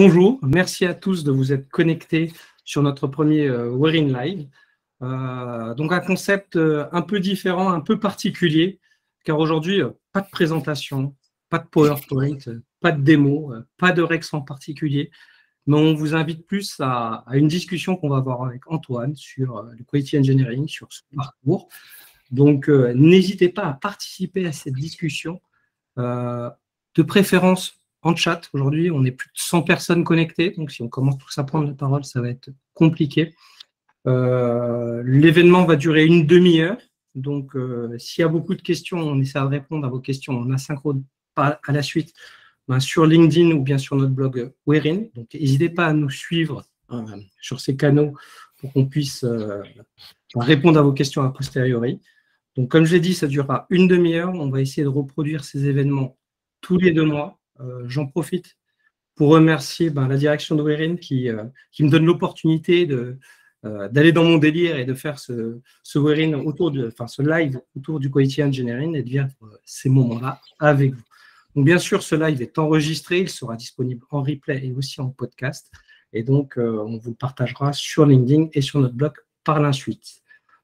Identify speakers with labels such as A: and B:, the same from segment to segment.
A: Bonjour, merci à tous de vous être connectés sur notre premier We're in Live. Donc un concept un peu différent, un peu particulier, car aujourd'hui, pas de présentation, pas de PowerPoint, pas de démo, pas de Rex en particulier, mais on vous invite plus à une discussion qu'on va avoir avec Antoine sur le Quality Engineering, sur son parcours. Donc n'hésitez pas à participer à cette discussion, de préférence en chat. Aujourd'hui, on est plus de 100 personnes connectées, donc si on commence tous à prendre la parole, ça va être compliqué. L'événement va durer une demi-heure, donc s'il y a beaucoup de questions, on essaie de répondre à vos questions en asynchrone à la suite sur LinkedIn ou bien sur notre blog Werin. Donc n'hésitez pas à nous suivre sur ces canaux pour qu'on puisse répondre à vos questions a posteriori. Donc comme je l'ai dit, ça durera une demi-heure. On va essayer de reproduire ces événements tous les 2 mois. J'en profite pour remercier la direction de Werin qui me donne l'opportunité d'aller dans mon délire et de faire ce Werin ce live autour du Quality Engineering et de vivre ces moments-là avec vous. Donc bien sûr, ce live est enregistré, il sera disponible en replay et aussi en podcast. Et donc, on vous le partagera sur LinkedIn et sur notre blog par la suite.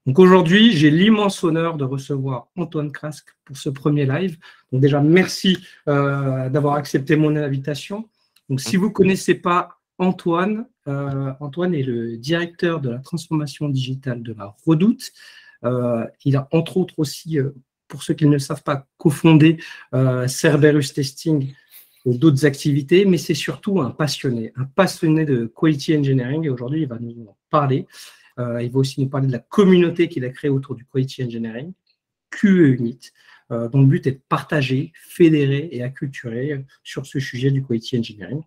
A: Donc aujourd'hui, j'ai l'immense honneur de recevoir Antoine Krasc pour ce premier live. Donc déjà, merci d'avoir accepté mon invitation. Donc si vous ne connaissez pas Antoine, Antoine est le directeur de la transformation digitale de la Redoute. Il a entre autres aussi, pour ceux qui ne le savent pas, cofondé Cerberus Testing et d'autres activités, mais c'est surtout un passionné de Quality Engineering et aujourd'hui, il va nous en parler. Il va aussi nous parler de la communauté qu'il a créée autour du Quality Engineering, QE Unit, dont le but est de partager, fédérer et acculturer sur ce sujet du Quality Engineering.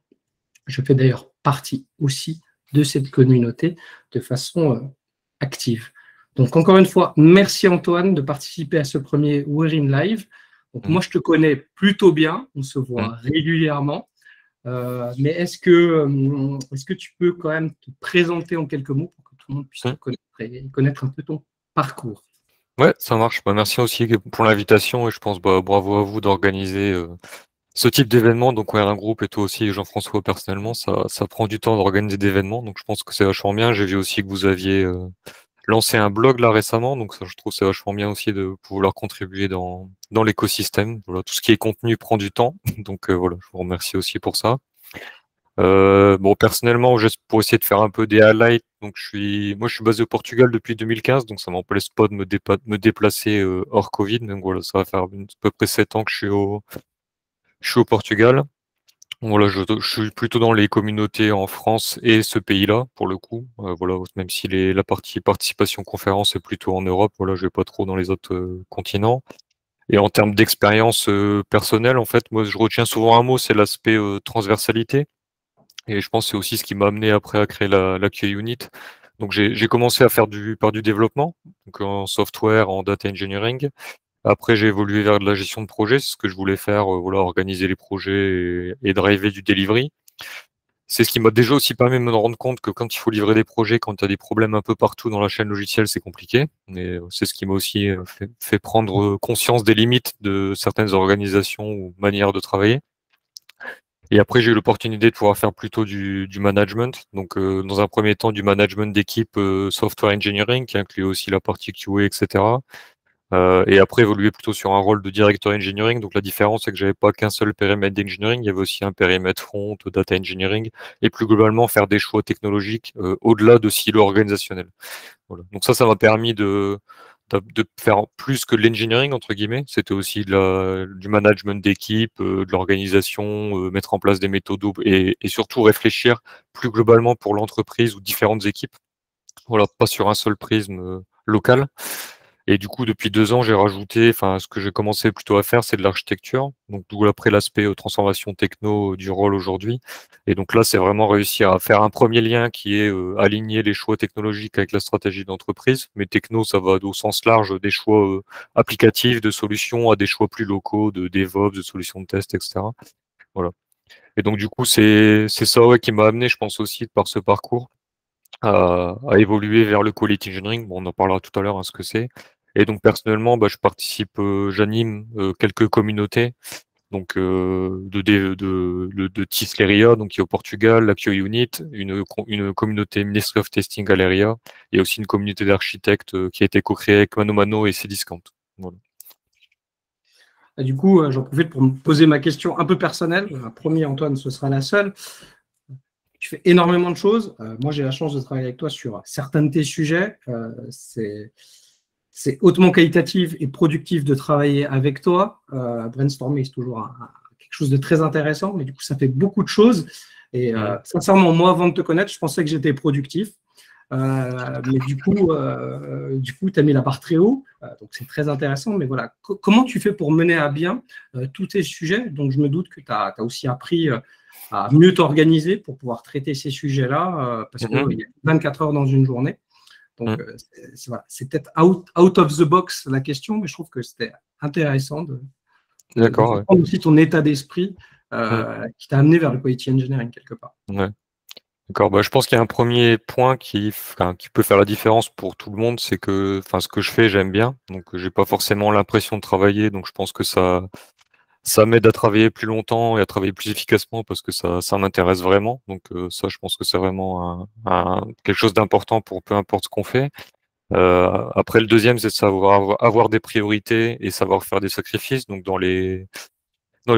A: Je fais d'ailleurs partie aussi de cette communauté de façon active. Donc, encore une fois, merci Antoine de participer à ce premier We're in Live. Donc, moi, je te connais plutôt bien, on se voit régulièrement. Mais est-ce que tu peux quand même te présenter en quelques mots pour que tout le monde puisse te connaître et connaître un peu ton parcours?
B: Ouais, ça marche. Merci aussi pour l'invitation et je pense bravo à vous d'organiser ce type d'événement. Donc un groupe et toi aussi Jean-François personnellement, ça prend du temps d'organiser des événements. Donc je pense que c'est vachement bien. J'ai vu aussi que vous aviez lancé un blog là récemment. Donc ça, je trouve c'est vachement bien aussi de pouvoir contribuer dans l'écosystème. Voilà, tout ce qui est contenu prend du temps. Donc voilà, je vous remercie aussi pour ça. Personnellement, juste pour essayer de faire un peu des highlights, donc je suis basé au Portugal depuis 2015, donc ça m'empêche pas de me déplacer hors Covid. Donc voilà, ça va faire à peu près 7 ans que je suis au Portugal. Voilà, je suis plutôt dans les communautés en France et ce pays-là pour le coup. Voilà, même si la partie participation conférence est plutôt en Europe, voilà, je vais pas trop dans les autres continents. Et en termes d'expérience personnelle, en fait, moi je retiens souvent un mot, c'est l'aspect transversalité. Et je pense que c'est aussi ce qui m'a amené après à créer la QA Unit. Donc j'ai commencé à faire par du développement, donc en software, en data engineering. Après j'ai évolué vers de la gestion de projet, c'est ce que je voulais faire, voilà, organiser les projets et driver du delivery. C'est ce qui m'a déjà aussi permis de me rendre compte que quand il faut livrer des projets, quand tu as des problèmes un peu partout dans la chaîne logicielle, c'est compliqué. Mais c'est ce qui m'a aussi fait prendre conscience des limites de certaines organisations ou manières de travailler. Et après, j'ai eu l'opportunité de pouvoir faire plutôt du management. Donc, dans un premier temps, du management d'équipe software engineering, qui inclut aussi la partie QA, etc. Et après, évoluer plutôt sur un rôle de directeur engineering. Donc, la différence, c'est que j'avais pas qu'un seul périmètre d'engineering, il y avait aussi un périmètre front, data engineering, et plus globalement, faire des choix technologiques au-delà de silos organisationnels. Voilà. Donc ça m'a permis de faire plus que l'engineering, entre guillemets. C'était aussi du management d'équipe, de l'organisation, mettre en place des méthodes et surtout réfléchir plus globalement pour l'entreprise ou différentes équipes. Voilà, pas sur un seul prisme local. Et du coup, depuis 2 ans, j'ai rajouté, ce que j'ai commencé plutôt à faire, c'est de l'architecture. Donc, d'où après l'aspect transformation techno du rôle aujourd'hui. Et donc là, c'est vraiment réussir à faire un premier lien qui est aligner les choix technologiques avec la stratégie d'entreprise. Mais techno, ça va au sens large des choix applicatifs, de solutions, à des choix plus locaux, de DevOps, de solutions de test, etc. Voilà. Et donc, du coup, c'est ça qui m'a amené, je pense aussi, par ce parcours, à évoluer vers le quality engineering. Bon, on en parlera tout à l'heure, ce que c'est. Et donc personnellement, je participe, j'anime quelques communautés. donc de Tisleria, donc qui est au Portugal, la QUnit, une communauté Ministry of Testing Galeria, et aussi une communauté d'architectes qui a été co-créée avec Mano Mano et Cdiscount. Voilà.
A: Et du coup, j'en profite pour me poser ma question un peu personnelle. Promis, Antoine, ce sera la seule. Tu fais énormément de choses. Moi, j'ai la chance de travailler avec toi sur certains de tes sujets. C'est hautement qualitatif et productif de travailler avec toi. Brainstorming, c'est toujours quelque chose de très intéressant, mais du coup, ça fait beaucoup de choses. Et sincèrement, moi, avant de te connaître, je pensais que j'étais productif. Mais du coup, tu as mis la barre très haut, donc c'est très intéressant. Mais voilà, comment tu fais pour mener à bien tous tes sujets? Donc, je me doute que tu as aussi appris à mieux t'organiser pour pouvoir traiter ces sujets-là, parce qu'il y a 24 heures dans une journée. Donc, c'est peut-être out of the box la question, mais je trouve que c'était intéressant de comprendre aussi ton état d'esprit qui t'a amené vers le quality engineering quelque part.
B: Ouais. D'accord, bah, je pense qu'il y a un premier point qui peut faire la différence pour tout le monde, c'est que ce que je fais, j'aime bien. Donc j'ai pas forcément l'impression de travailler, donc je pense que ça m'aide à travailler plus longtemps et à travailler plus efficacement parce que ça m'intéresse vraiment. Donc ça, je pense que c'est vraiment quelque chose d'important pour peu importe ce qu'on fait. Après, le deuxième, c'est de savoir avoir des priorités et savoir faire des sacrifices. Donc dans les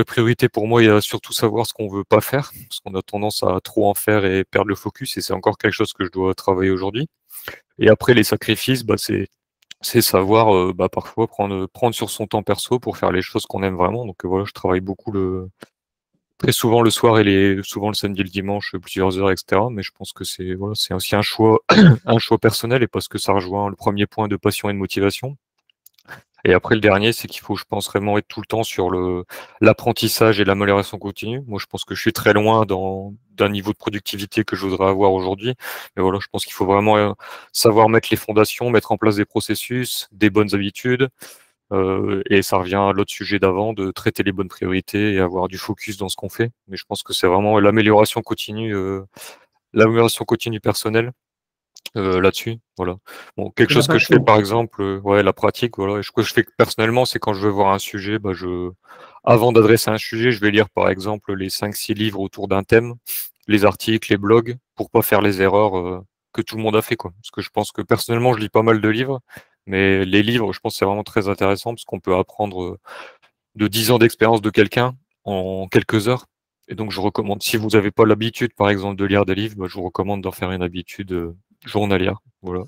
B: priorités, pour moi, il y a surtout savoir ce qu'on veut pas faire, parce qu'on a tendance à trop en faire et perdre le focus, et c'est encore quelque chose que je dois travailler aujourd'hui. Et après, les sacrifices, c'est savoir parfois prendre sur son temps perso pour faire les choses qu'on aime vraiment. Donc voilà, je travaille beaucoup très souvent le soir et souvent le samedi et le dimanche, plusieurs heures, etc. Mais je pense que c'est aussi un choix, un choix personnel, et parce que ça rejoint le premier point de passion et de motivation. Et après, le dernier, c'est qu'il faut, je pense, vraiment être tout le temps sur l'apprentissage et l'amélioration continue. Moi, je pense que je suis très loin d'un niveau de productivité que je voudrais avoir aujourd'hui. Mais voilà, je pense qu'il faut vraiment savoir mettre les fondations, mettre en place des processus, des bonnes habitudes. Et ça revient à l'autre sujet d'avant, de traiter les bonnes priorités et avoir du focus dans ce qu'on fait. Mais je pense que c'est vraiment l'amélioration continue personnelle. Là-dessus, voilà. Bon, quelque chose que je fais par exemple, la pratique, voilà. Ce que je fais personnellement, c'est quand je veux voir un sujet, avant d'adresser un sujet, je vais lire par exemple les 5-6 livres autour d'un thème, les articles, les blogs, pour pas faire les erreurs que tout le monde a fait, quoi. Parce que je pense que personnellement, je lis pas mal de livres, mais les livres, je pense que c'est vraiment très intéressant parce qu'on peut apprendre de 10 ans d'expérience de quelqu'un en quelques heures. Et donc, je recommande, si vous n'avez pas l'habitude, par exemple, de lire des livres, je vous recommande d'en faire une habitude journalière. Voilà.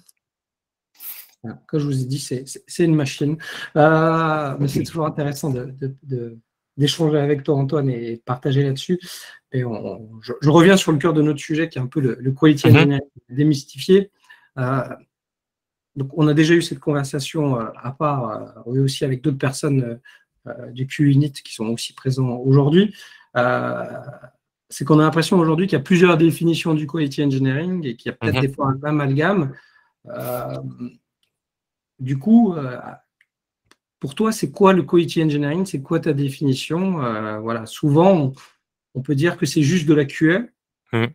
A: Comme je vous ai dit, c'est une machine. Mais c'est toujours intéressant d'échanger avec toi, Antoine, et de partager là-dessus. Et je reviens sur le cœur de notre sujet, qui est un peu le quality engineering démystifié. Donc, on a déjà eu cette conversation à part, oui, aussi avec d'autres personnes du QUnit qui sont aussi présents aujourd'hui. C'est qu'on a l'impression aujourd'hui qu'il y a plusieurs définitions du quality engineering et qu'il y a peut-être des fois un amalgame. Du coup, pour toi, c'est quoi le quality engineering? C'est quoi ta définition? Voilà, souvent, on peut dire que c'est juste de la QA. Moi,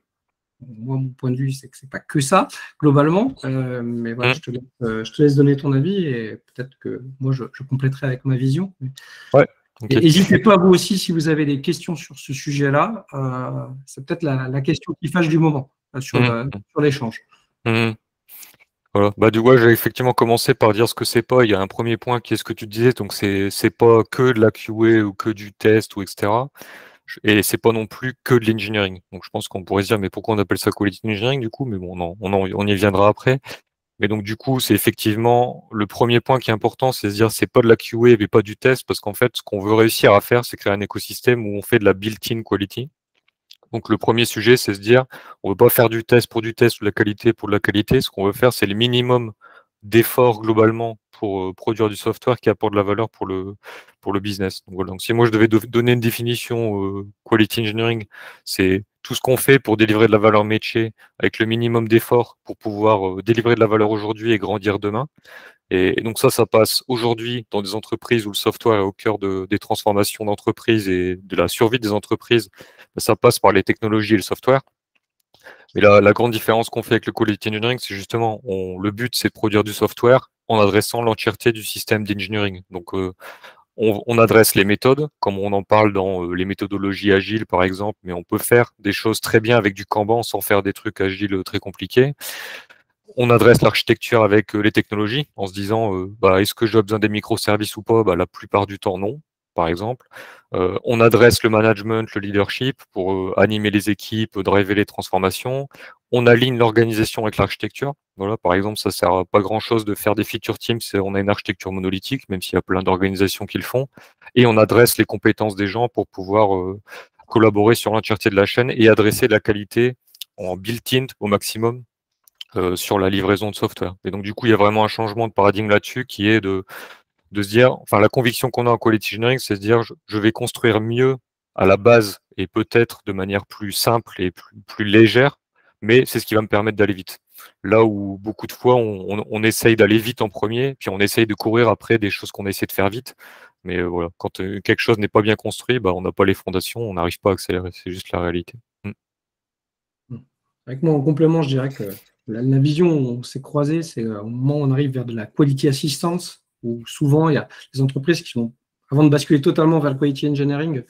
A: mon point de vue, c'est que c'est pas que ça, globalement. Mais voilà, je te laisse donner ton avis et peut-être que moi, je compléterai avec ma vision.
B: Ouais. Okay.
A: N'hésitez pas, vous aussi, si vous avez des questions sur ce sujet-là. C'est peut-être la question qui fâche du moment sur l'échange.
B: Voilà. Du coup, j'ai effectivement commencé par dire ce que c'est pas. Il y a un premier point qui est ce que tu disais, donc c'est pas que de la QA ou que du test ou etc. Et c'est pas non plus que de l'engineering. Donc je pense qu'on pourrait se dire mais pourquoi on appelle ça quality engineering du coup? Mais bon, non, on y viendra après. Mais donc du coup, c'est effectivement le premier point qui est important, c'est de se dire c'est pas de la QA mais pas du test, parce qu'en fait, ce qu'on veut réussir à faire, c'est créer un écosystème où on fait de la built-in quality. Donc le premier sujet, c'est se dire, on veut pas faire du test ou de la qualité pour de la qualité. Ce qu'on veut faire, c'est le minimum d'efforts globalement pour produire du software qui apporte de la valeur pour le business. Donc, voilà. Donc si moi je devais donner une définition quality engineering, c'est tout ce qu'on fait pour délivrer de la valeur métier avec le minimum d'efforts pour pouvoir délivrer de la valeur aujourd'hui et grandir demain. Et donc ça passe aujourd'hui dans des entreprises où le software est au cœur des transformations d'entreprises et de la survie des entreprises. Ça passe par les technologies et le software. Mais la grande différence qu'on fait avec le quality engineering, c'est justement, le but, c'est de produire du software en adressant l'entièreté du système d'engineering. Donc, on adresse les méthodes, comme on en parle dans les méthodologies agiles, par exemple, mais on peut faire des choses très bien avec du Kanban sans faire des trucs agiles très compliqués. On adresse l'architecture avec les technologies en se disant est-ce que j'ai besoin des microservices ou pas? La plupart du temps, non, par exemple. On adresse le management, le leadership pour animer les équipes, driver les transformations. On aligne l'organisation avec l'architecture. Voilà, par exemple, ça sert à pas grand-chose de faire des feature teams si on a une architecture monolithique, même s'il y a plein d'organisations qui le font. Et on adresse les compétences des gens pour pouvoir collaborer sur l'entièreté de la chaîne et adresser la qualité en built-in au maximum sur la livraison de software. Et donc, du coup, il y a vraiment un changement de paradigme là-dessus qui est de se dire, enfin, la conviction qu'on a en quality engineering, c'est de se dire, je vais construire mieux à la base et peut-être de manière plus simple et plus légère, mais c'est ce qui va me permettre d'aller vite. Là où beaucoup de fois, on essaye d'aller vite en premier, puis on essaye de courir après des choses qu'on essaie de faire vite. Mais voilà, quand quelque chose n'est pas bien construit, on n'a pas les fondations, on n'arrive pas à accélérer. C'est juste la réalité.
A: Avec moi, en complément, je dirais que la vision où on s'est croisé, c'est au moment où on arrive vers de la quality assistance, où souvent, il y a des entreprises qui vont, avant de basculer totalement vers le quality engineering,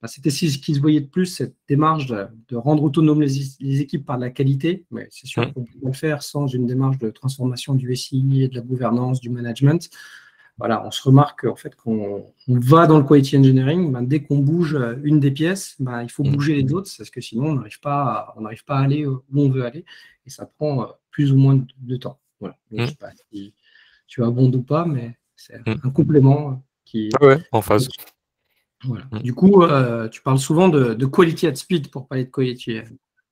A: c'était ce qui se voyait de plus, cette démarche de rendre autonomes les équipes par de la qualité. Mais c'est sûr qu'on peut le faire sans une démarche de transformation du SI, de la gouvernance, du management. Voilà, on se remarque en fait qu'on va dans le quality engineering, dès qu'on bouge une des pièces, il faut bouger les autres, parce que sinon on n'arrive pas à aller où on veut aller, et ça prend plus ou moins de temps. Voilà. Donc, je ne sais pas si tu abondes ou pas, mais c'est un complément qui est
B: en phase.
A: Voilà. Du coup, tu parles souvent de quality at speed pour parler de quality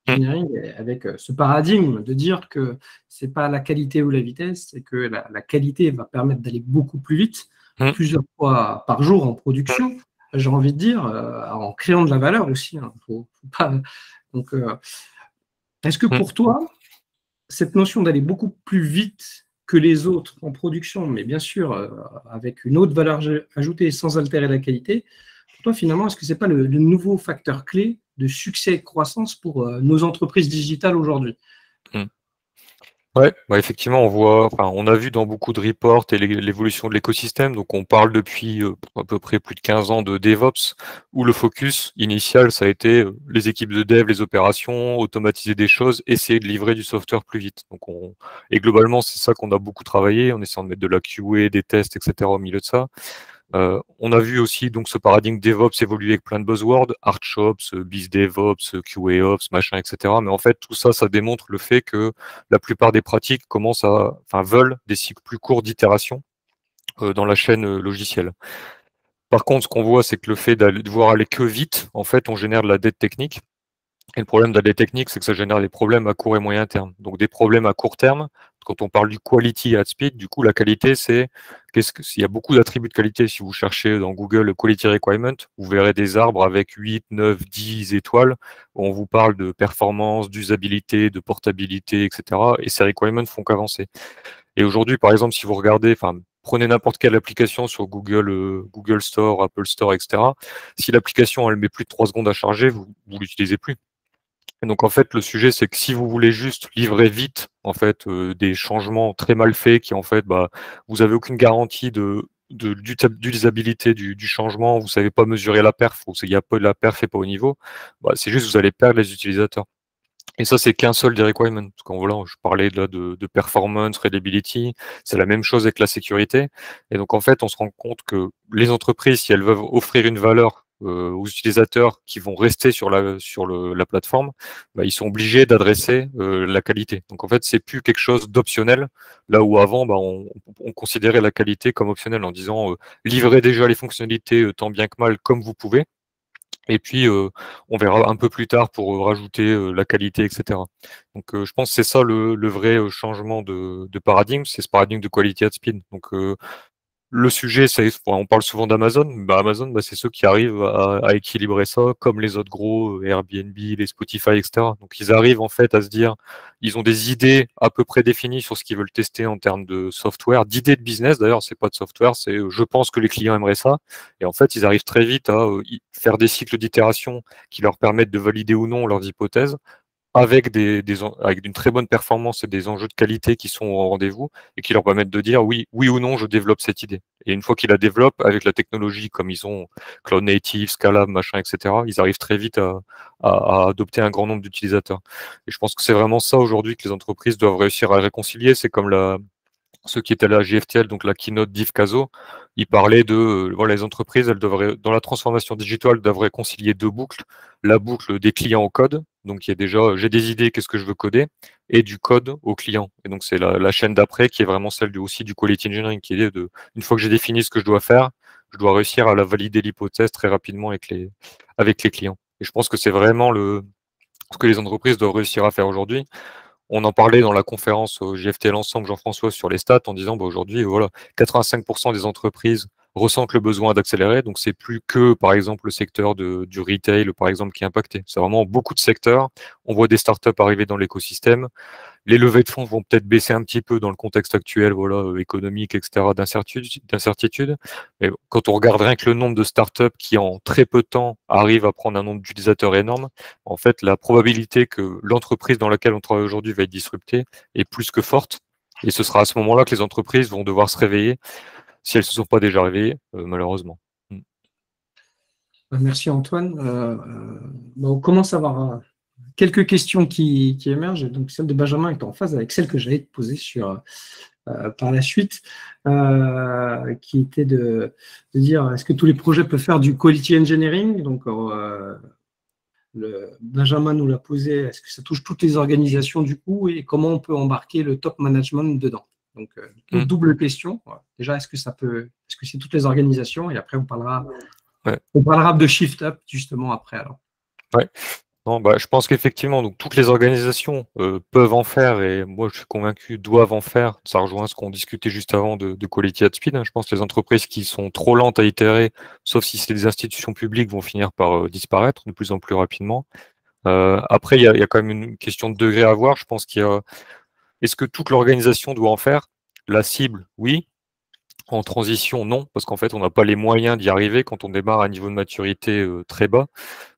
A: engineering, avec ce paradigme de dire que ce n'est pas la qualité ou la vitesse, c'est que la qualité va permettre d'aller beaucoup plus vite, plusieurs fois par jour en production, j'ai envie de dire, en créant de la valeur aussi. Faut pas... Donc, est-ce que pour toi, cette notion d'aller beaucoup plus vite que les autres en production, mais bien sûr avec une autre valeur ajoutée sans altérer la qualité, pour toi, finalement, est-ce que ce n'est pas le nouveau facteur clé de succès et de croissance pour nos entreprises digitales aujourd'hui?
B: Ouais, effectivement, on a vu dans beaucoup de reports et l'évolution de l'écosystème. Donc, on parle depuis à peu près plus de 15 ans de DevOps, où le focus initial, ça a été les équipes de dev, les opérations, automatiser des choses, essayer de livrer du software plus vite. Donc, et globalement, c'est ça qu'on a beaucoup travaillé, en essayant de mettre de la QA, des tests, etc. au milieu de ça. On a vu aussi donc ce paradigme DevOps évoluer avec plein de buzzwords, ArchOps, BizDevOps, QAOps, machin, etc. Mais en fait, tout ça, ça démontre le fait que la plupart des pratiques veulent des cycles plus courts d'itération dans la chaîne logicielle. Par contre, ce qu'on voit, c'est que le fait de devoir aller que vite, en fait, on génère de la dette technique. Et le problème de la dette technique, c'est que ça génère des problèmes à court et moyen terme. Donc des problèmes à court terme, quand on parle du quality at speed, du coup la qualité, s'il y a beaucoup d'attributs de qualité. Si vous cherchez dans Google quality requirement, vous verrez des arbres avec 8, 9, 10 étoiles, où on vous parle de performance, d'usabilité, de portabilité, etc. Et ces requirements font qu'avancer. Et aujourd'hui, par exemple, si vous regardez, prenez n'importe quelle application sur Google Store, Apple Store, etc. Si l'application elle met plus de 3 secondes à charger, vous l'utilisez plus. Et donc en fait, le sujet, c'est que si vous voulez juste livrer vite en fait des changements très mal faits qui en fait, vous avez aucune garantie d'utilisabilité du changement, vous savez pas mesurer la perf, ou il y a pas de la perf et pas au niveau, c'est juste vous allez perdre les utilisateurs. Et ça, c'est qu'un seul des requirements. Parce que voilà, je parlais là de performance, readability, c'est la même chose avec la sécurité. Et donc en fait, on se rend compte que les entreprises, si elles veulent offrir une valeur aux utilisateurs qui vont rester sur la plateforme, ils sont obligés d'adresser la qualité. Donc en fait, c'est plus quelque chose d'optionnel, là où avant, on considérait la qualité comme optionnelle en disant livrez déjà les fonctionnalités tant bien que mal comme vous pouvez. Et puis, on verra un peu plus tard pour rajouter la qualité, etc. Donc, je pense que c'est ça le vrai changement de paradigme, c'est ce paradigme de quality at speed. Donc, le sujet, on parle souvent d'Amazon. Amazon, c'est ceux qui arrivent à équilibrer ça, comme les autres gros, Airbnb, les Spotify, etc. Donc, ils arrivent en fait à se dire, ils ont des idées à peu près définies sur ce qu'ils veulent tester en termes de software, d'idées de business. D'ailleurs, c'est pas de software, c'est je pense que les clients aimeraient ça. Et en fait, ils arrivent très vite à faire des cycles d'itération qui leur permettent de valider ou non leurs hypothèses avec avec une très bonne performance et des enjeux de qualité qui sont au rendez-vous et qui leur permettent de dire oui ou non, je développe cette idée. Et une fois qu'ils la développent, avec la technologie, comme ils ont Cloud Native, Scalab, machin, etc., ils arrivent très vite à adopter un grand nombre d'utilisateurs. Et je pense que c'est vraiment ça aujourd'hui que les entreprises doivent réussir à réconcilier. C'est comme ceux qui étaient là à JFTL, donc la keynote d'Yves Cazot, il parlait de voilà, les entreprises, elles devraient, dans la transformation digitale, devraient concilier deux boucles. La boucle des clients au code, donc il y a déjà j'ai des idées, qu'est-ce que je veux coder, et du code au client. Et donc c'est la chaîne d'après qui est vraiment celle aussi du quality engineering, qui est une fois que j'ai défini ce que je dois faire, je dois réussir à la valider l'hypothèse très rapidement avec les clients. Et je pense que c'est vraiment ce que les entreprises doivent réussir à faire aujourd'hui. On en parlait dans la conférence au JFTL Ensemble, Jean-François, sur les stats, en disant aujourd'hui, voilà, 85% des entreprises ressentent le besoin d'accélérer. Donc, c'est plus que, par exemple, le secteur du retail, par exemple, qui est impacté. C'est vraiment beaucoup de secteurs. On voit des startups arriver dans l'écosystème. Les levées de fonds vont peut-être baisser un petit peu dans le contexte actuel, voilà, économique, etc., d'incertitude. Mais quand on regarde rien que le nombre de startups qui, en très peu de temps, arrivent à prendre un nombre d'utilisateurs énorme, en fait, la probabilité que l'entreprise dans laquelle on travaille aujourd'hui va être disruptée est plus que forte. Et ce sera à ce moment-là que les entreprises vont devoir se réveiller, si elles ne se sont pas déjà réveillées, malheureusement.
A: Merci Antoine. On commence à avoir quelques questions qui émergent. Donc, celle de Benjamin est en phase avec celle que j'allais te poser par la suite, qui était de dire est-ce que tous les projets peuvent faire du quality engineering? Donc, Benjamin nous l'a posé, est-ce que ça touche toutes les organisations du coup et comment on peut embarquer le top management dedans? Donc, double question. Déjà, est-ce que c'est toutes les organisations? Et après, on parlera de Shift Up justement après. Alors.
B: Ouais. Non, je pense qu'effectivement, donc toutes les organisations peuvent en faire et moi je suis convaincu doivent en faire. Ça rejoint ce qu'on discutait juste avant de Quality at Speed. Je pense que les entreprises qui sont trop lentes à itérer, sauf si c'est des institutions publiques, vont finir par disparaître de plus en plus rapidement. Après, il y a quand même une question de degré à voir. Je pense qu'il y a est-ce que toute l'organisation doit en faire? La cible, oui. En transition, non, parce qu'en fait, on n'a pas les moyens d'y arriver quand on démarre à un niveau de maturité très bas.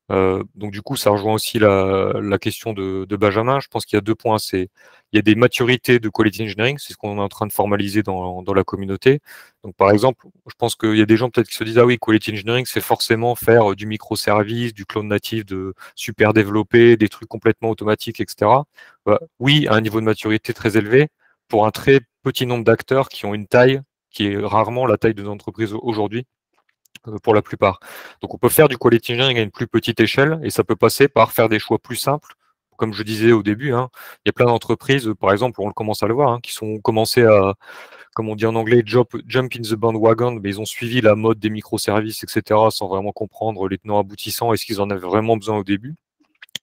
B: Donc du coup, ça rejoint aussi la question de Benjamin. Je pense qu'il y a deux points. Il y a des maturités de quality engineering, c'est ce qu'on est en train de formaliser dans la communauté. Donc par exemple, je pense qu'il y a des gens peut-être qui se disent ah oui, quality engineering, c'est forcément faire du microservice, du cloud native de super développé, des trucs complètement automatiques, etc. Oui, à un niveau de maturité très élevé pour un très petit nombre d'acteurs qui ont une taille qui est rarement la taille de l'entreprise aujourd'hui pour la plupart. Donc on peut faire du quality engineering à une plus petite échelle et ça peut passer par faire des choix plus simples. Comme je disais au début, il y a plein d'entreprises, par exemple, on le commence à le voir, qui sont commencé à, comme on dit en anglais, jump in the bandwagon, mais ils ont suivi la mode des microservices, etc., sans vraiment comprendre les tenants aboutissants et ce qu'ils en avaient vraiment besoin au début.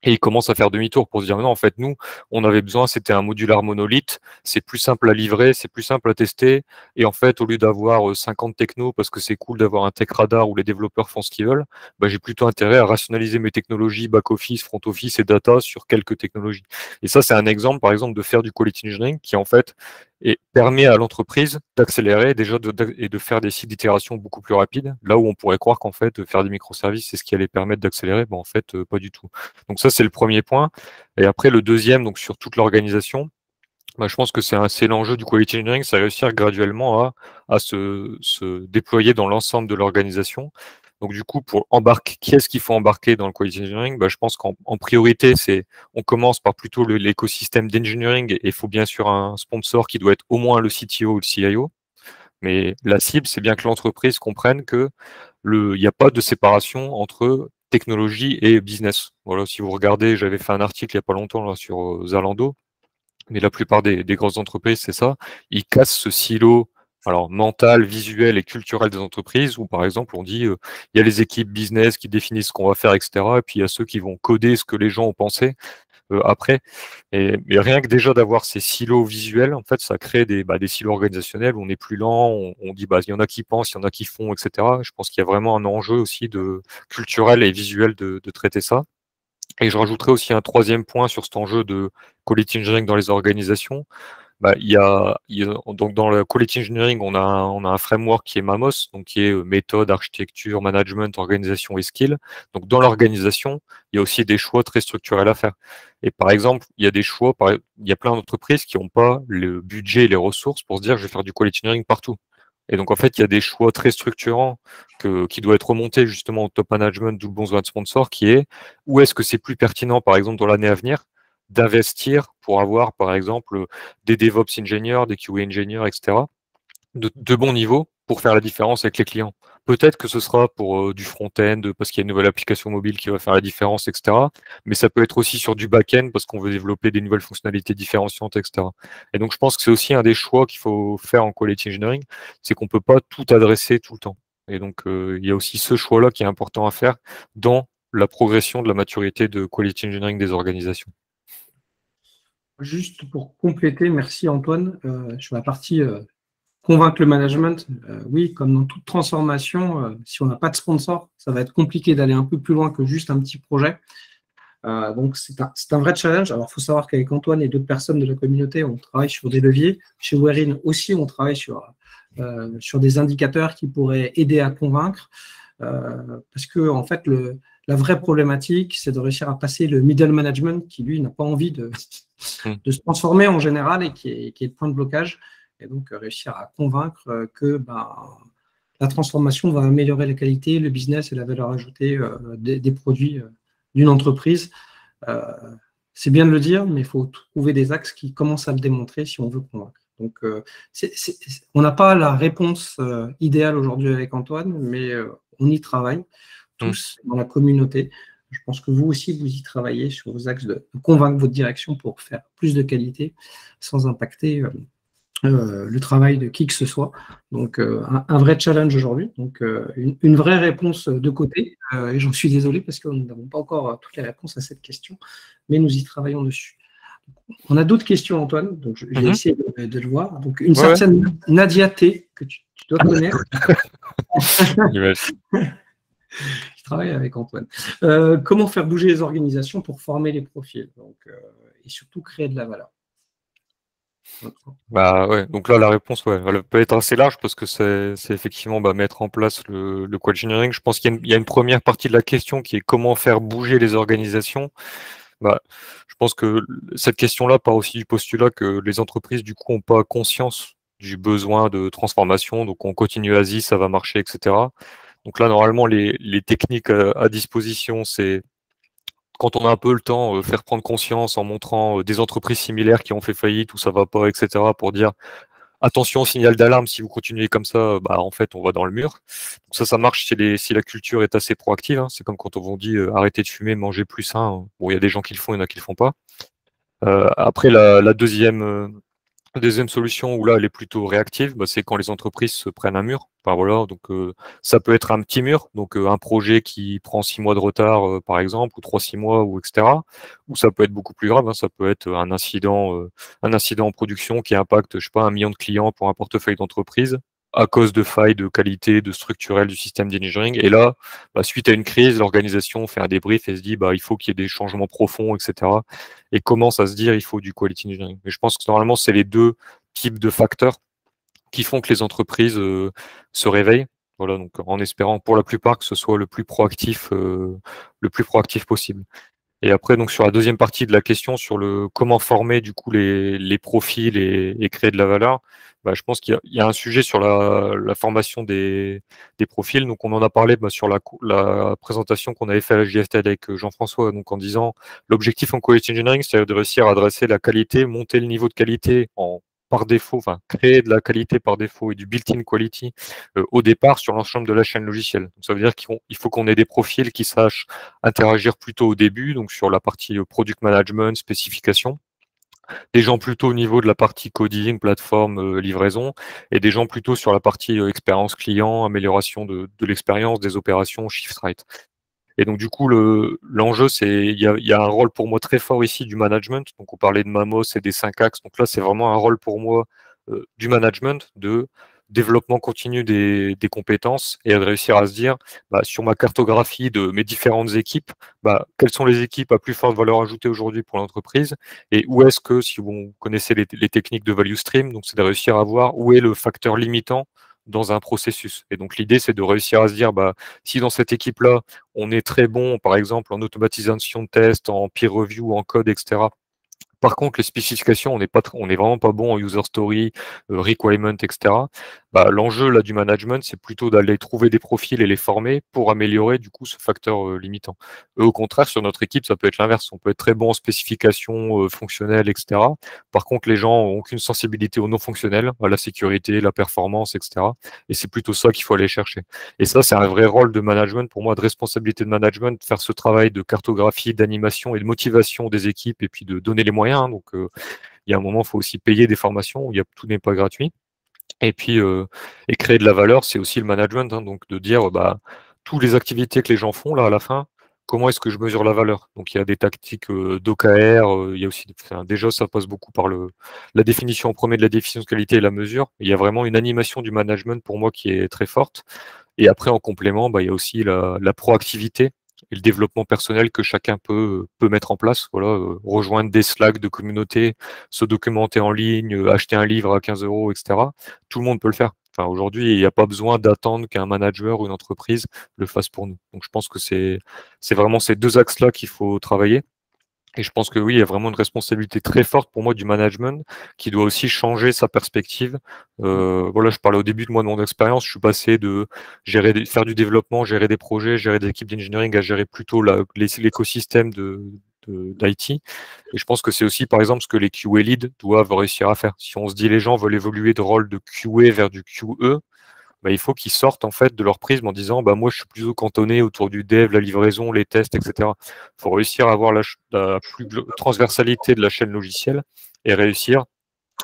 B: Et ils commencent à faire demi-tour pour se dire, non, en fait, nous, on avait besoin, c'était un modular monolithe, c'est plus simple à livrer, c'est plus simple à tester. Et en fait, au lieu d'avoir 50 technos, parce que c'est cool d'avoir un tech radar où les développeurs font ce qu'ils veulent, j'ai plutôt intérêt à rationaliser mes technologies back-office, front-office et data sur quelques technologies. Et ça, c'est un exemple, par exemple, de faire du quality engineering qui, en fait, permet à l'entreprise d'accélérer déjà et de faire des cycles d'itération beaucoup plus rapides, là où on pourrait croire qu'en fait, faire des microservices, c'est ce qui allait permettre d'accélérer. En fait, pas du tout. Donc ça, c'est le premier point. Et après, le deuxième, donc sur toute l'organisation, je pense que c'est l'enjeu du quality engineering, c'est réussir graduellement à se déployer dans l'ensemble de l'organisation. Donc du coup, pour embarquer, qui est-ce qu'il faut embarquer dans le quality engineering? Je pense qu'en priorité, on commence par plutôt l'écosystème d'engineering et il faut bien sûr un sponsor qui doit être au moins le CTO ou le CIO. Mais la cible, c'est bien que l'entreprise comprenne que il n'y a pas de séparation entre technologie et business. Voilà, si vous regardez, j'avais fait un article il n'y a pas longtemps là, sur Zalando, mais la plupart des grosses entreprises, c'est ça. Ils cassent ce silo mental, visuel et culturel des entreprises, où par exemple on dit il y a les équipes business qui définissent ce qu'on va faire, etc. Et puis il y a ceux qui vont coder ce que les gens ont pensé après. Mais rien que déjà d'avoir ces silos visuels, en fait, ça crée des silos organisationnels où on est plus lent, on dit il y en a qui pensent, il y en a qui font, etc. Je pense qu'il y a vraiment un enjeu aussi de culturel et visuel de traiter ça. Et je rajouterais aussi un troisième point sur cet enjeu de quality engineering dans les organisations. Donc dans le quality engineering, on a un framework qui est MAMOS, donc qui est méthode, architecture, management, organisation et skill. Donc dans l'organisation, il y a aussi des choix très structurels à faire. Et par exemple, il y a des choix, il y a plein d'entreprises qui n'ont pas le budget et les ressources pour se dire je vais faire du quality engineering partout. Et donc en fait, il y a des choix très structurants qui doivent être remontés justement au top management, d'où le besoin de sponsor, qui est où est-ce que c'est plus pertinent, par exemple, dans l'année à venir, d'investir pour avoir, par exemple, des DevOps ingénieurs, des QA ingénieurs, etc., de bon niveau pour faire la différence avec les clients. Peut-être que ce sera pour du front-end, parce qu'il y a une nouvelle application mobile qui va faire la différence, etc. Mais ça peut être aussi sur du back-end parce qu'on veut développer des nouvelles fonctionnalités différenciantes, etc. Et donc, je pense que c'est aussi un des choix qu'il faut faire en quality engineering, c'est qu'on peut pas tout adresser tout le temps. Et donc, il y a aussi ce choix-là qui est important à faire dans la progression de la maturité de quality engineering des organisations.
A: Juste pour compléter, merci Antoine, sur la partie convaincre le management. Oui, comme dans toute transformation, si on n'a pas de sponsor, ça va être compliqué d'aller un peu plus loin que juste un petit projet. Donc, c'est un vrai challenge. Alors, il faut savoir qu'avec Antoine et d'autres personnes de la communauté, on travaille sur des leviers. Chez Werin aussi, on travaille sur des indicateurs qui pourraient aider à convaincre. Parce que, en fait, la vraie problématique, c'est de réussir à passer le middle management qui, lui, n'a pas envie de se transformer en général et qui est le point de blocage. Et donc, réussir à convaincre que la transformation va améliorer la qualité, le business et la valeur ajoutée des produits d'une entreprise. C'est bien de le dire, mais il faut trouver des axes qui commencent à le démontrer si on veut convaincre. Donc, on n'a pas la réponse idéale aujourd'hui avec Antoine, mais on y travaille tous dans la communauté. Je pense que vous aussi, vous y travaillez sur vos axes de convaincre votre direction pour faire plus de qualité sans impacter le travail de qui que ce soit. Donc, un vrai challenge aujourd'hui. Donc, une vraie réponse de côté. Et j'en suis désolé parce que nous n'avons pas encore toutes les réponses à cette question, mais nous y travaillons dessus. On a d'autres questions, Antoine. Donc, je vais essayer de le voir. Donc, une certaine Nadia T, que tu dois connaître. Je travaille avec Antoine. Comment faire bouger les organisations pour former les profils et surtout créer de la valeur?
B: Donc là la réponse elle peut être assez large parce que c'est effectivement mettre en place le quality engineering. Je pense qu'il y a une première partie de la question qui est comment faire bouger les organisations. Je pense que cette question-là part aussi du postulat que les entreprises du coup n'ont pas conscience du besoin de transformation, donc on continue Asie, ça va marcher, etc. Donc là normalement les techniques à disposition, c'est quand on a un peu le temps, faire prendre conscience en montrant des entreprises similaires qui ont fait faillite, où ça va pas, etc., pour dire attention, signal d'alarme, si vous continuez comme ça, en fait, on va dans le mur. Donc ça marche si la culture est assez proactive. Hein. C'est comme quand on vous dit arrêtez de fumer, mangez plus sain. Bon, il y a des gens qui le font, il y en a qui le font pas. Après, la deuxième solution, où là, elle est plutôt réactive, c'est quand les entreprises se prennent un mur. Voilà, donc ça peut être un petit mur, donc un projet qui prend 6 mois de retard, par exemple, ou 3-6 mois, ou etc. Ou ça peut être beaucoup plus grave, hein, ça peut être un incident en production qui impacte, je sais pas, 1 million de clients pour un portefeuille d'entreprise à cause de failles de qualité, de structurel du système d'engineering. Et là, suite à une crise, l'organisation fait un débrief et se dit, il faut qu'il y ait des changements profonds, etc. Et commence à se dire, il faut du quality engineering. Mais je pense que normalement, c'est les deux types de facteurs qui font que les entreprises se réveillent. Voilà, donc en espérant pour la plupart que ce soit le plus proactif possible. Et après, donc sur la deuxième partie de la question, sur le comment former du coup les profils et créer de la valeur, je pense qu'il y a un sujet sur la formation des profils. Donc on en a parlé sur la présentation qu'on avait fait à la JFT avec Jean-François, donc en disant l'objectif en quality engineering, c'est de réussir à adresser la qualité, monter le niveau de qualité par défaut, enfin créer de la qualité par défaut et du built-in quality au départ sur l'ensemble de la chaîne logicielle. Donc ça veut dire qu'il faut qu'on ait des profils qui sachent interagir plutôt au début, donc sur la partie product management, spécification, des gens plutôt au niveau de la partie coding, plateforme, livraison, et des gens plutôt sur la partie expérience client, amélioration de l'expérience, des opérations, shift right. Et donc du coup, l'enjeu, il y a un rôle pour moi très fort ici du management. Donc on parlait de Mamos et des 5 axes. Donc là, c'est vraiment un rôle pour moi du management, de développement continu des compétences et de réussir à se dire, sur ma cartographie de mes différentes équipes, quelles sont les équipes à plus forte valeur ajoutée aujourd'hui pour l'entreprise et où est-ce que, si vous connaissez les techniques de value stream, donc c'est de réussir à voir où est le facteur limitant dans un processus. Et donc l'idée, c'est de réussir à se dire, si dans cette équipe-là, on est très bon, par exemple, en automatisation de tests, en peer review, en code, etc. Par contre, les spécifications, on n'est vraiment pas bon en user story, requirement, etc. L'enjeu là du management, c'est plutôt d'aller trouver des profils et les former pour améliorer du coup ce facteur limitant. Au contraire, sur notre équipe, ça peut être l'inverse. On peut être très bon en spécifications fonctionnelles, etc. Par contre, les gens n'ont aucune sensibilité au non fonctionnel, à la sécurité, la performance, etc. Et c'est plutôt ça qu'il faut aller chercher. Et ça, c'est un vrai rôle de management pour moi, de responsabilité de management, de faire ce travail de cartographie, d'animation et de motivation des équipes et puis de donner les moyens. Donc, il y a un moment, il faut aussi payer des formations où tout n'est pas gratuit. Et puis, et créer de la valeur, c'est aussi le management. Donc, de dire, toutes les activités que les gens font là à la fin, comment est-ce que je mesure la valeur? Donc, il y a des tactiques d'OKR. Il y a aussi, déjà, ça passe beaucoup par la définition en premier de la définition de qualité et la mesure. Il y a vraiment une animation du management pour moi qui est très forte. Et après, en complément, il y a aussi la proactivité et le développement personnel que chacun peut mettre en place. Voilà, rejoindre des Slack de communauté, se documenter en ligne, acheter un livre à 15 euros, etc. Tout le monde peut le faire. Enfin, aujourd'hui, il n'y a pas besoin d'attendre qu'un manager ou une entreprise le fasse pour nous. Donc, je pense que c'est vraiment ces deux axes-là qu'il faut travailler. Et je pense que oui, il y a vraiment une responsabilité très forte pour moi du management qui doit aussi changer sa perspective. Voilà, je parlais au début de mon expérience, je suis passé de faire du développement, gérer des projets, gérer des équipes d'engineering à gérer plutôt l'écosystème d'IT. Et je pense que c'est aussi, par exemple, ce que les QA leads doivent réussir à faire. Si on se dit les gens veulent évoluer de rôle de QA vers du QE, il faut qu'ils sortent en fait de leur prisme en disant moi je suis plutôt cantonné autour du dev, la livraison, les tests, etc. Il faut réussir à avoir la transversalité de la chaîne logicielle et réussir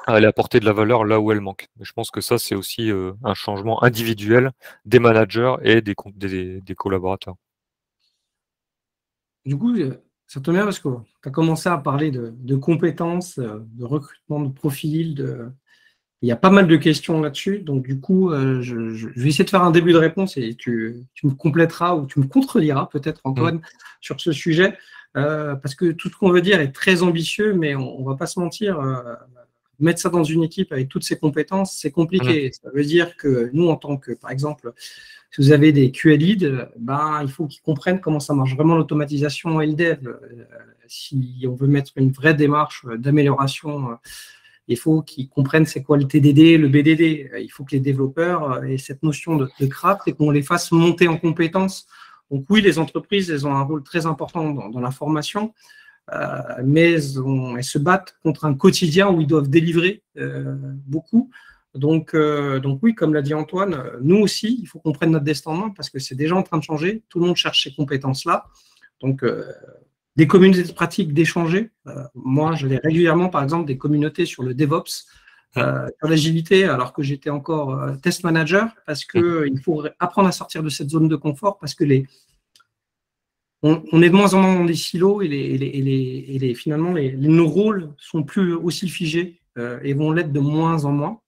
B: à aller apporter de la valeur là où elle manque. Et je pense que ça, c'est aussi un changement individuel des managers et des collaborateurs.
A: Du coup, ça tombe bien parce que tu as commencé à parler de compétences, de recrutement de profils, il y a pas mal de questions là-dessus, donc du coup, je vais essayer de faire un début de réponse et tu me compléteras ou tu me contrediras peut-être, Antoine, sur ce sujet, parce que tout ce qu'on veut dire est très ambitieux, mais on ne va pas se mentir, mettre ça dans une équipe avec toutes ces compétences, c'est compliqué. Ça veut dire que nous, en tant que, par exemple, si vous avez des QA leads, il faut qu'ils comprennent comment ça marche vraiment l'automatisation et le dev. Si on veut mettre une vraie démarche d'amélioration, il faut qu'ils comprennent c'est quoi le TDD, le BDD. Il faut que les développeurs aient cette notion de craft et qu'on les fasse monter en compétences. Donc oui, les entreprises, elles ont un rôle très important dans la formation, mais elles se battent contre un quotidien où ils doivent délivrer beaucoup. Donc oui, comme l'a dit Antoine, nous aussi, il faut qu'on prenne notre destin en main parce que c'est déjà en train de changer. Tout le monde cherche ces compétences-là. Donc, des communautés de pratique, d'échanger. Moi, j'avais régulièrement, par exemple, des communautés sur le DevOps, sur l'agilité, alors que j'étais encore test manager, parce qu'il faut apprendre à sortir de cette zone de confort, parce que on est de moins en moins dans des silos et finalement, nos rôles sont plus aussi figés et vont l'être de moins en moins.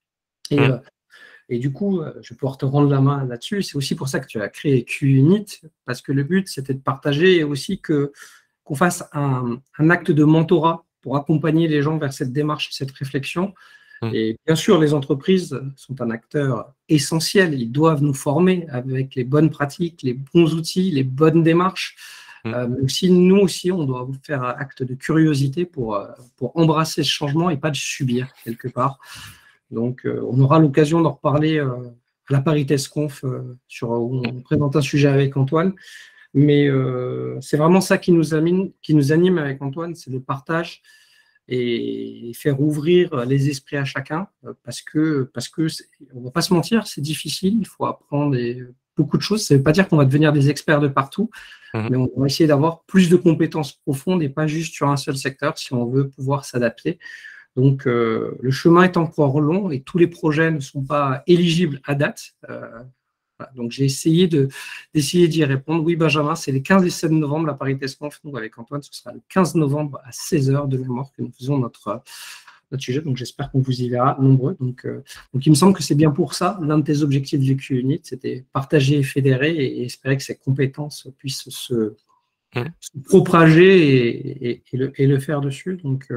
A: Et du coup, je vais pouvoir te rendre la main là-dessus. C'est aussi pour ça que tu as créé QUnit, parce que le but, c'était de partager et aussi qu'on fasse un acte de mentorat pour accompagner les gens vers cette démarche, cette réflexion. Et bien sûr, les entreprises sont un acteur essentiel. Ils doivent nous former avec les bonnes pratiques, les bons outils, les bonnes démarches. Mais aussi, nous aussi, on doit faire un acte de curiosité pour embrasser ce changement et pas de subir quelque part. Donc, on aura l'occasion d'en reparler à la ParisTestConf où on présente un sujet avec Antoine. Mais c'est vraiment ça qui nous anime avec Antoine, c'est le partage et faire ouvrir les esprits à chacun parce que on ne va pas se mentir, c'est difficile, il faut apprendre beaucoup de choses. Ça ne veut pas dire qu'on va devenir des experts de partout, mais on va essayer d'avoir plus de compétences profondes et pas juste sur un seul secteur si on veut pouvoir s'adapter. Donc, le chemin est encore long et tous les projets ne sont pas éligibles à date. Voilà. Donc, j'ai essayé d'y répondre. Oui, Benjamin, c'est les 15 et 16 novembre, la ParisTestConf. Nous, avec Antoine, ce sera le 15 novembre à 16h de mémoire que nous faisons notre sujet. Donc, j'espère qu'on vous y verra nombreux. Donc, il me semble que c'est bien pour ça. L'un de tes objectifs du Q-Unit, c'était partager et fédérer et espérer que ces compétences puissent se propager et le faire dessus. Donc,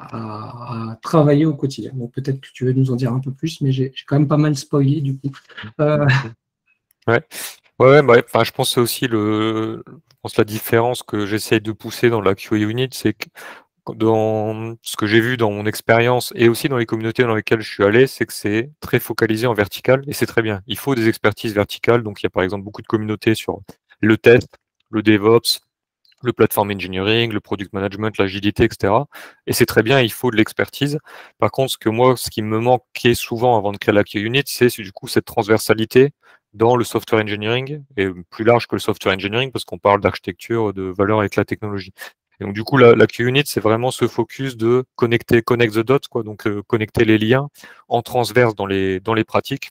A: à travailler au quotidien. Donc, peut-être que tu veux nous en dire un peu plus, mais j'ai quand même pas mal spoilé du coup.
B: Ouais. Ouais, bah, je pense que c'est aussi la différence que j'essaye de pousser dans la QA Unit, c'est que dans ce que j'ai vu dans mon expérience et aussi dans les communautés dans lesquelles je suis allé, c'est que c'est très focalisé en vertical et c'est très bien. Il faut des expertises verticales. Donc, il y a par exemple beaucoup de communautés sur le test, le DevOps, le platform engineering, le product management, l'agilité, etc. Et c'est très bien, il faut de l'expertise. Par contre, ce qui me manquait souvent avant de créer la QA Unit, c'est du coup cette transversalité dans le software engineering et plus large que le software engineering parce qu'on parle d'architecture, de valeur avec la technologie. Et donc, du coup, la Q-Unit, c'est vraiment ce focus de connect the dots, quoi, donc connecter les liens en transverse dans les pratiques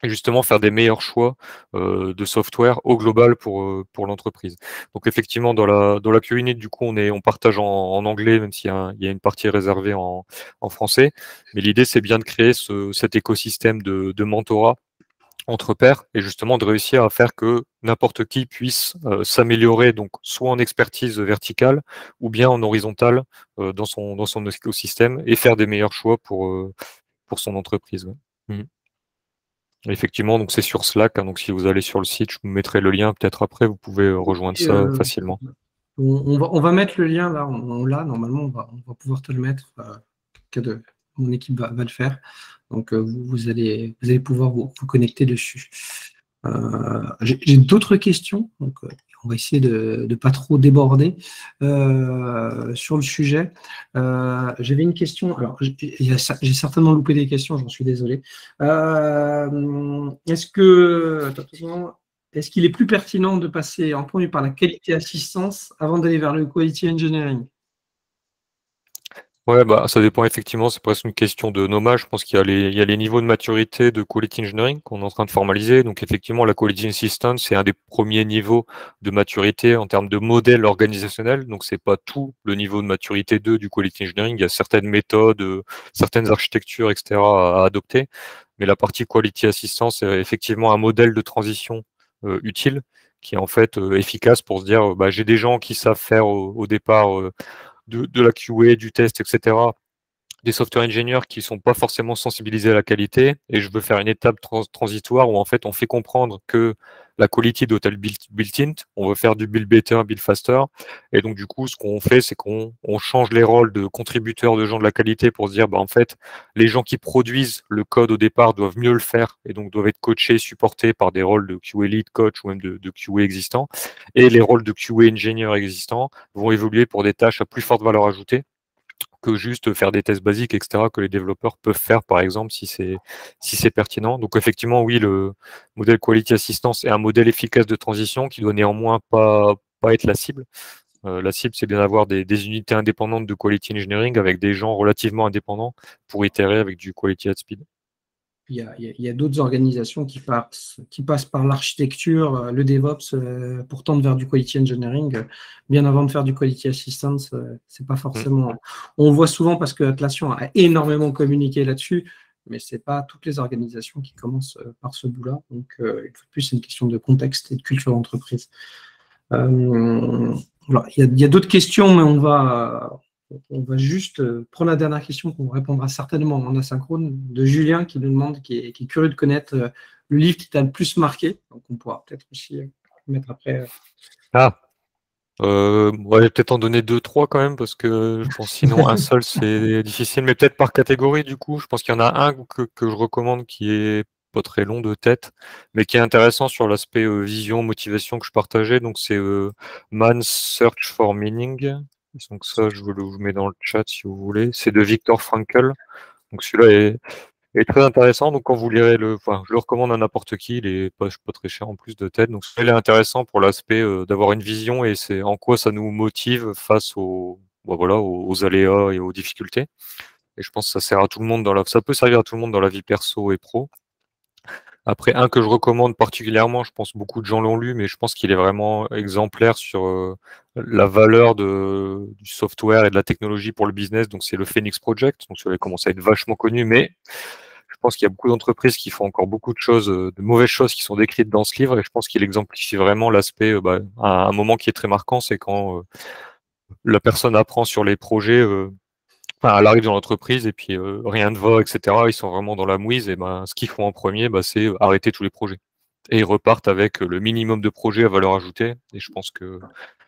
B: et justement faire des meilleurs choix de software au global pour l'entreprise. Donc, effectivement, dans la Q-Unit, du coup, on partage en anglais, même il y a une partie réservée en français. Mais l'idée, c'est bien de créer cet écosystème de mentorat entre pairs et justement de réussir à faire que n'importe qui puisse s'améliorer, donc soit en expertise verticale ou bien en horizontale dans son écosystème et faire des meilleurs choix pour son entreprise. Ouais. Effectivement, donc c'est sur Slack, hein, donc si vous allez sur le site, je vous mettrai le lien peut-être après, vous pouvez rejoindre ça facilement.
A: On va mettre le lien là, on l'a, normalement, on va pouvoir te le mettre. Mon équipe va le faire. Donc, vous allez pouvoir vous connecter dessus. J'ai d'autres questions. Donc, on va essayer de ne pas trop déborder sur le sujet. J'avais une question. Alors, j'ai certainement loupé des questions, j'en suis désolé. Est-ce qu'il est plus pertinent de passer en premier par la qualité assistance avant d'aller vers le quality engineering?
B: Ouais, ça dépend effectivement, c'est presque une question de nommage. Je pense qu'il y a les niveaux de maturité de quality engineering qu'on est en train de formaliser. Donc effectivement, la quality assistance, c'est un des premiers niveaux de maturité en termes de modèle organisationnel. Donc c'est pas tout le niveau de maturité 2 du quality engineering. Il y a certaines méthodes, certaines architectures, etc. à adopter. Mais la partie quality assistance, c'est effectivement un modèle de transition utile qui est en fait efficace pour se dire, j'ai des gens qui savent faire au départ de la QA, du test, etc., des software ingénieurs qui sont pas forcément sensibilisés à la qualité, et je veux faire une étape transitoire où en fait on fait comprendre que la quality doit être built-in, on veut faire du build better, build faster, et donc du coup ce qu'on fait c'est qu'on change les rôles de contributeurs de gens de la qualité pour se dire en fait les gens qui produisent le code au départ doivent mieux le faire et donc doivent être coachés, supportés par des rôles de QA lead coach ou même de QA existants, et les rôles de QA ingénieurs existants vont évoluer pour des tâches à plus forte valeur ajoutée que juste faire des tests basiques, etc., que les développeurs peuvent faire, par exemple, si c'est pertinent. Donc, effectivement, oui, le modèle Quality Assistance est un modèle efficace de transition qui doit néanmoins pas être la cible. La cible, c'est bien d'avoir des unités indépendantes de Quality Engineering avec des gens relativement indépendants pour itérer avec du Quality at Speed.
A: Il y a d'autres organisations qui passent par l'architecture, le DevOps, pour tendre vers du quality engineering, bien avant de faire du quality assistance. C'est pas forcément. On le voit souvent parce que Atlassian a énormément communiqué là-dessus, mais c'est pas toutes les organisations qui commencent par ce bout-là. Donc, une fois de plus, c'est une question de contexte et de culture d'entreprise. Alors, il y a d'autres questions, mais on va juste prendre la dernière question qu'on répondra certainement en asynchrone de Julien qui nous demande, qui est curieux de connaître le livre qui t'a le plus marqué. Donc, on pourra peut-être aussi mettre après.
B: Ouais, je vais peut-être en donner deux, trois quand même, parce que je pense sinon un seul c'est difficile, mais peut-être par catégorie du coup. Je pense qu'il y en a un que je recommande qui est pas très long de tête, mais qui est intéressant sur l'aspect vision, motivation que je partageais. Donc c'est Man's Search for Meaning. Donc ça, je vous le mets dans le chat si vous voulez. C'est de Viktor Frankl. Donc celui-là est très intéressant. Donc quand vous lirez je le recommande à n'importe qui. Il est pas très cher en plus de tête. Donc il est intéressant pour l'aspect d'avoir une vision et c'est en quoi ça nous motive face aux aléas et aux difficultés. Et je pense que ça sert à tout le monde ça peut servir à tout le monde dans la vie perso et pro. Après, un que je recommande particulièrement, je pense beaucoup de gens l'ont lu, mais je pense qu'il est vraiment exemplaire sur la valeur du software et de la technologie pour le business. Donc, c'est le Phoenix Project. Donc, ça avait commencé à être vachement connu, mais je pense qu'il y a beaucoup d'entreprises qui font encore beaucoup de choses, de mauvaises choses qui sont décrites dans ce livre. Et je pense qu'il exemplifie vraiment l'aspect, un moment qui est très marquant, c'est quand la personne apprend sur les projets. Enfin, elle arrive dans l'entreprise et puis rien ne va, etc. Ils sont vraiment dans la mouise. Et ben, ce qu'ils font en premier, c'est arrêter tous les projets. Et ils repartent avec le minimum de projets à valeur ajoutée. Et je pense que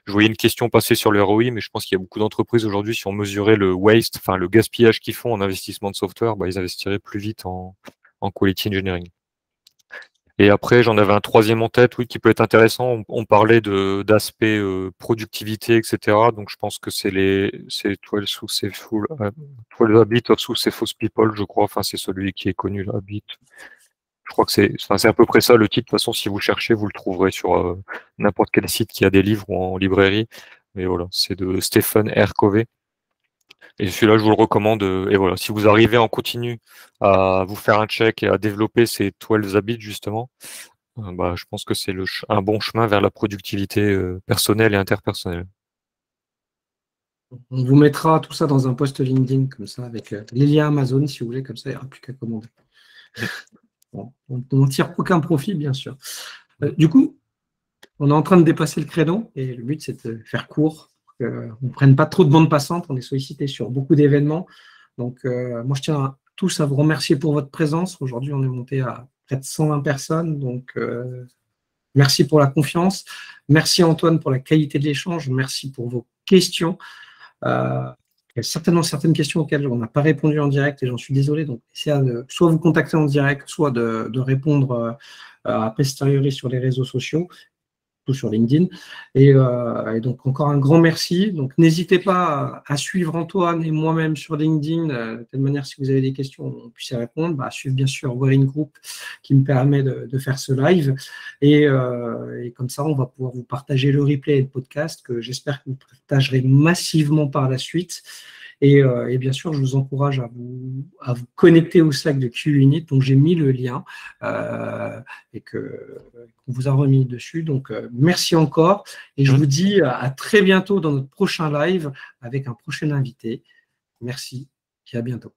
B: je voyais une question passer sur le ROI, mais je pense qu'il y a beaucoup d'entreprises aujourd'hui, si on mesurait le waste, enfin le gaspillage qu'ils font en investissement de software, ils investiraient plus vite en quality engineering. Et après, j'en avais un troisième en tête, oui, qui peut être intéressant. On parlait d'aspect productivité, etc. Donc, je pense que c'est 12 Successful, 12 Habits of Successful People, je crois. Enfin, c'est celui qui est connu, l'habit. Je crois que c'est à peu près ça le titre. De toute façon, si vous cherchez, vous le trouverez sur n'importe quel site qui a des livres ou en librairie. Mais voilà, c'est de Stephen R. Covey. Et celui-là, je vous le recommande. Et voilà, si vous arrivez en continu à vous faire un check et à développer ces 12 habits, justement, je pense que c'est un bon chemin vers la productivité personnelle et interpersonnelle.
A: On vous mettra tout ça dans un post LinkedIn, comme ça, avec les liens Amazon, si vous voulez, comme ça, il n'y aura plus qu'à commander. Bon, on n'en tire aucun profit, bien sûr. Du coup, on est en train de dépasser le créneau, et le but, c'est de faire court, qu'on ne prenne pas trop de bande passante. On est sollicité sur beaucoup d'événements. Donc, moi, je tiens tous à vous remercier pour votre présence. Aujourd'hui, on est monté à près de 120 personnes, donc merci pour la confiance. Merci Antoine pour la qualité de l'échange. Merci pour vos questions. Il y a certainement certaines questions auxquelles on n'a pas répondu en direct et j'en suis désolé. Donc, essayez de soit vous contacter en direct, soit de répondre a posteriori sur les réseaux sociaux, sur LinkedIn. Et donc, encore un grand merci. Donc, n'hésitez pas à suivre Antoine et moi-même sur LinkedIn. De telle manière, si vous avez des questions, on puisse y répondre. À suivre, bien sûr, Wearing Group qui me permet de faire ce live. Et comme ça, on va pouvoir vous partager le replay et le podcast que j'espère que vous partagerez massivement par la suite. Et bien sûr, je vous encourage à vous connecter au Slack de QUnit, dont j'ai mis le lien et qu'on vous a remis dessus. Donc, merci encore. Et je vous dis à très bientôt dans notre prochain live avec un prochain invité. Merci et à bientôt.